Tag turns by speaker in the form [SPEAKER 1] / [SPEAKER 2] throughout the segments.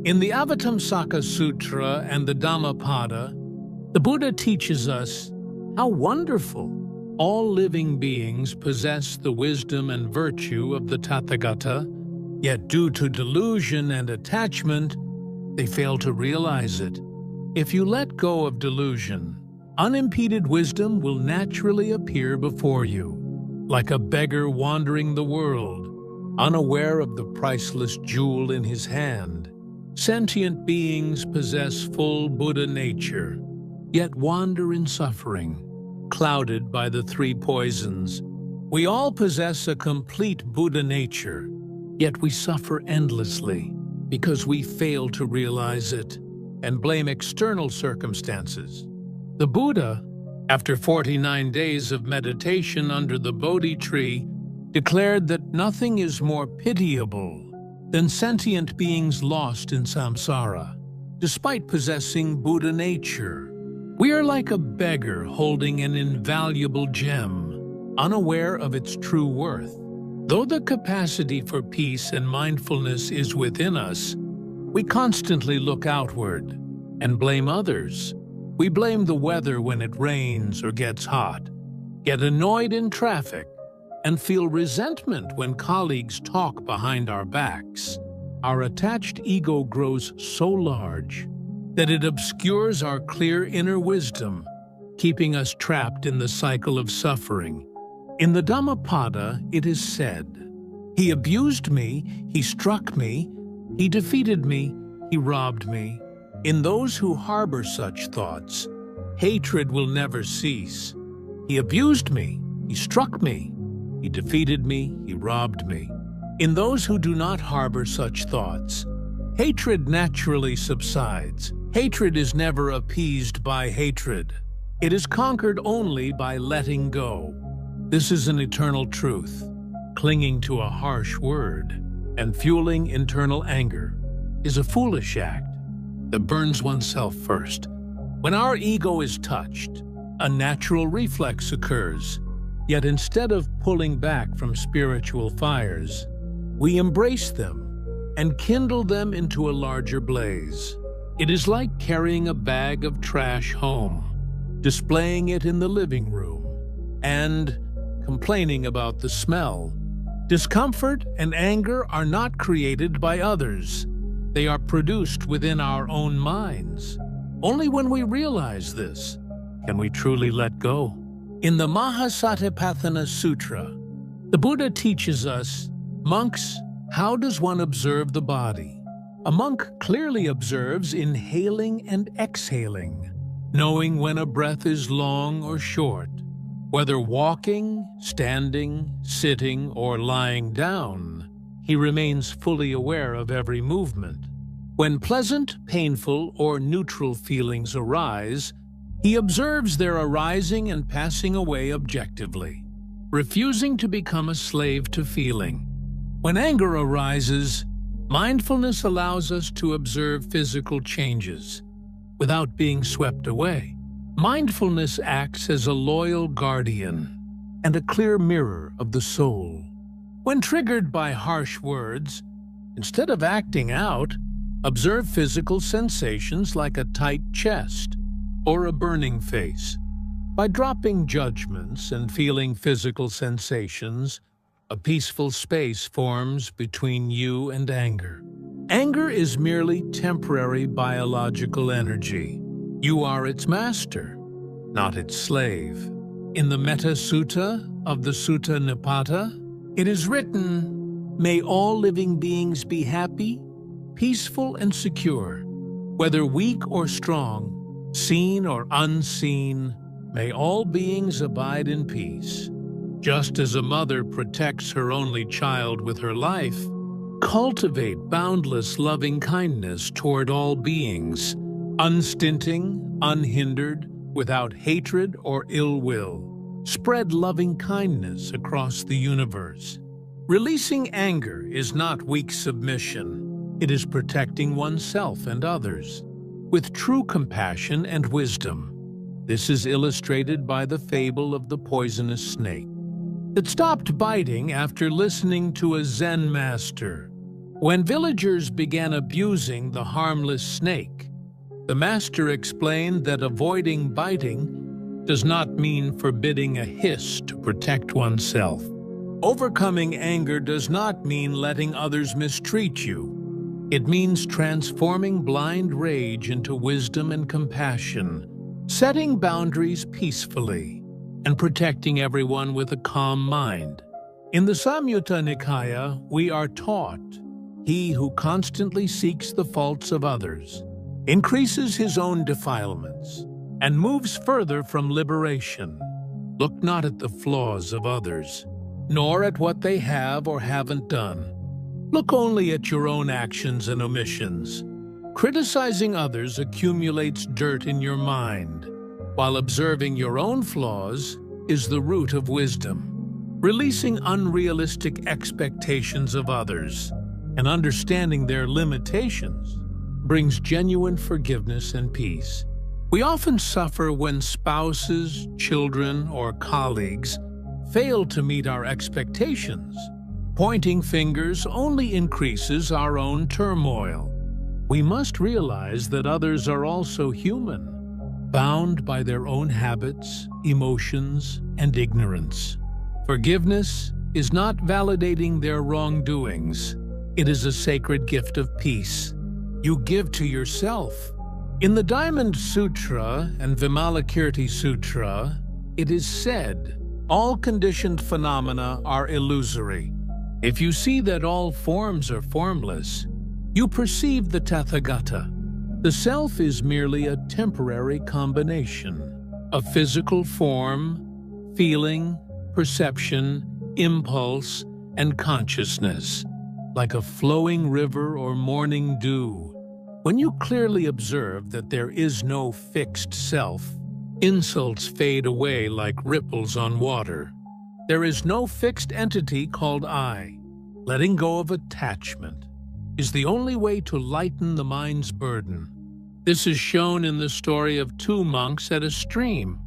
[SPEAKER 1] In the Avatamsaka Sutra and the Dhammapada, the Buddha teaches us how wonderful all living beings possess the wisdom and virtue of the Tathagata, yet due to delusion and attachment, they fail to realize it. If you let go of delusion, unimpeded wisdom will naturally appear before you, like a beggar wandering the world, unaware of the priceless jewel in his hand. Sentient beings possess full Buddha nature, yet wander in suffering, clouded by the three poisons. We all possess a complete Buddha nature, yet we suffer endlessly because we fail to realize it and blame external circumstances. The Buddha, after 49 days of meditation under the Bodhi tree, declared that nothing is more pitiable than sentient beings lost in samsara. Despite possessing Buddha nature, we are like a beggar holding an invaluable gem, unaware of its true worth. Though the capacity for peace and mindfulness is within us, we constantly look outward and blame others. We blame the weather when it rains or gets hot, get annoyed in traffic, and feel resentment when colleagues talk behind our backs. Our attached ego grows so large that it obscures our clear inner wisdom, keeping us trapped in the cycle of suffering. In the Dhammapada, it is said, "He abused me, he struck me, he defeated me, he robbed me." In those who harbor such thoughts, hatred will never cease. He abused me, he struck me, he defeated me, he robbed me. In those who do not harbor such thoughts, hatred naturally subsides. Hatred is never appeased by hatred. It is conquered only by letting go. This is an eternal truth. Clinging to a harsh word and fueling internal anger is a foolish act that burns oneself first. When our ego is touched, a natural reflex occurs. Yet instead of pulling back from spiritual fires, we embrace them and kindle them into a larger blaze. It is like carrying a bag of trash home, displaying it in the living room, and complaining about the smell. Discomfort and anger are not created by others. They are produced within our own minds. Only when we realize this can we truly let go. In the Satipatthana Sutra, the Buddha teaches us, "Monks, how does one observe the body?" A monk clearly observes inhaling and exhaling, knowing when a breath is long or short. Whether walking, standing, sitting, or lying down, he remains fully aware of every movement. When pleasant, painful, or neutral feelings arise, he observes their arising and passing away objectively, refusing to become a slave to feeling. When anger arises, mindfulness allows us to observe physical changes without being swept away. Mindfulness acts as a loyal guardian and a clear mirror of the soul. When triggered by harsh words, instead of acting out, observe physical sensations like a tight chest or a burning face. By dropping judgments and feeling physical sensations, a peaceful space forms between you and anger. Anger is merely temporary biological energy. You are its master, not its slave. In the Metta Sutta of the Sutta Nipata, it is written, "May all living beings be happy, peaceful, and secure. Whether weak or strong, seen or unseen, may all beings abide in peace." Just as a mother protects her only child with her life, cultivate boundless loving kindness toward all beings, unstinting, unhindered, without hatred or ill will. Spread loving kindness across the universe. Releasing anger is not weak submission. It is protecting oneself and others with true compassion and wisdom. This is illustrated by the fable of the poisonous snake that stopped biting after listening to a Zen master When villagers began abusing the harmless snake, the master explained that avoiding biting does not mean forbidding a hiss to protect oneself. Overcoming anger does not mean letting others mistreat you. It means transforming blind rage into wisdom and compassion, setting boundaries peacefully, and protecting everyone with a calm mind. In the Samyutta Nikaya, we are taught, he who constantly seeks the faults of others increases his own defilements and moves further from liberation. Look not at the flaws of others, nor at what they have or haven't done. Look only at your own actions and omissions. Criticizing others accumulates dirt in your mind, while observing your own flaws is the root of wisdom. Releasing unrealistic expectations of others and understanding their limitations brings genuine forgiveness and peace. We often suffer when spouses, children, or colleagues fail to meet our expectations. Pointing fingers only increases our own turmoil. We must realize that others are also human, bound by their own habits, emotions, and ignorance. Forgiveness is not validating their wrongdoings. It is a sacred gift of peace you give to yourself. In the Diamond Sutra and Vimalakirti Sutra, it is said, all conditioned phenomena are illusory. If you see that all forms are formless, you perceive the Tathagata. The self is merely a temporary combination of physical form, feeling, perception, impulse, and consciousness, like a flowing river or morning dew. When you clearly observe that there is no fixed self, insults fade away like ripples on water. There is no fixed entity called I. Letting go of attachment is the only way to lighten the mind's burden. This is shown in the story of two monks at a stream.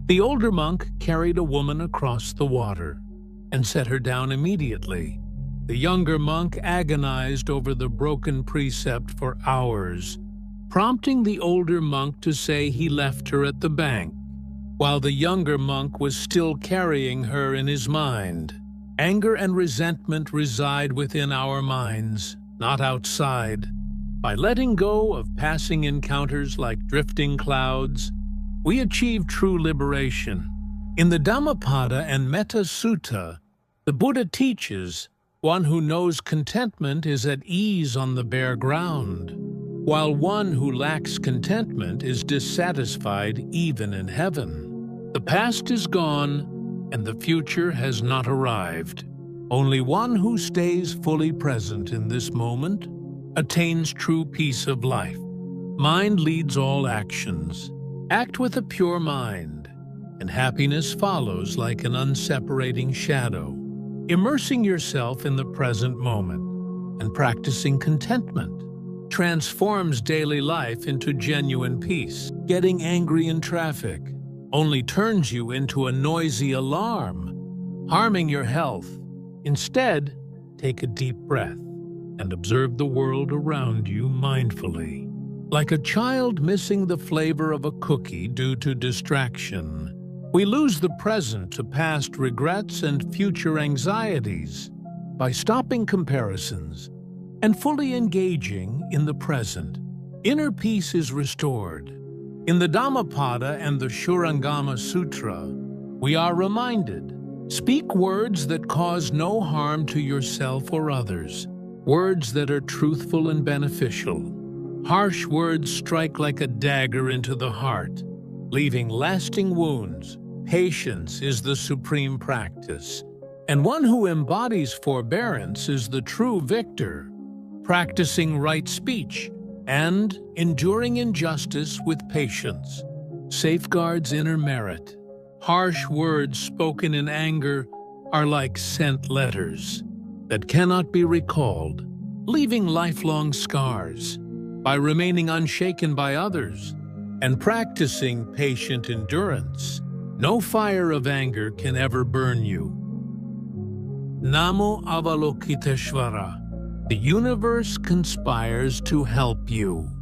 [SPEAKER 1] The older monk carried a woman across the water and set her down immediately. The younger monk agonized over the broken precept for hours, prompting the older monk to say he left her at the bank, while the younger monk was still carrying her in his mind. Anger and resentment reside within our minds, not outside. By letting go of passing encounters like drifting clouds, we achieve true liberation. In the Dhammapada and Metta Sutta, the Buddha teaches one who knows contentment is at ease on the bare ground, while one who lacks contentment is dissatisfied even in heaven. The past is gone, and the future has not arrived. Only one who stays fully present in this moment attains true peace of life. Mind leads all actions. Act with a pure mind, and happiness follows like an unseparating shadow. Immersing yourself in the present moment and practicing contentment transforms daily life into genuine peace. Getting angry in traffic only turns you into a noisy alarm, harming your health. Instead, take a deep breath and observe the world around you mindfully. Like a child missing the flavor of a cookie due to distraction, we lose the present to past regrets and future anxieties. By stopping comparisons and fully engaging in the present, inner peace is restored. In the Dhammapada and the Shurangama Sutra, we are reminded, speak words that cause no harm to yourself or others, words that are truthful and beneficial. Harsh words strike like a dagger into the heart, leaving lasting wounds. Patience is the supreme practice, and one who embodies forbearance is the true victor. Practicing right speech and enduring injustice with patience safeguards inner merit. Harsh words spoken in anger are like sent letters that cannot be recalled, leaving lifelong scars. By remaining unshaken by others and practicing patient endurance, no fire of anger can ever burn you. Namo Avalokiteshvara, The universe conspires to help you.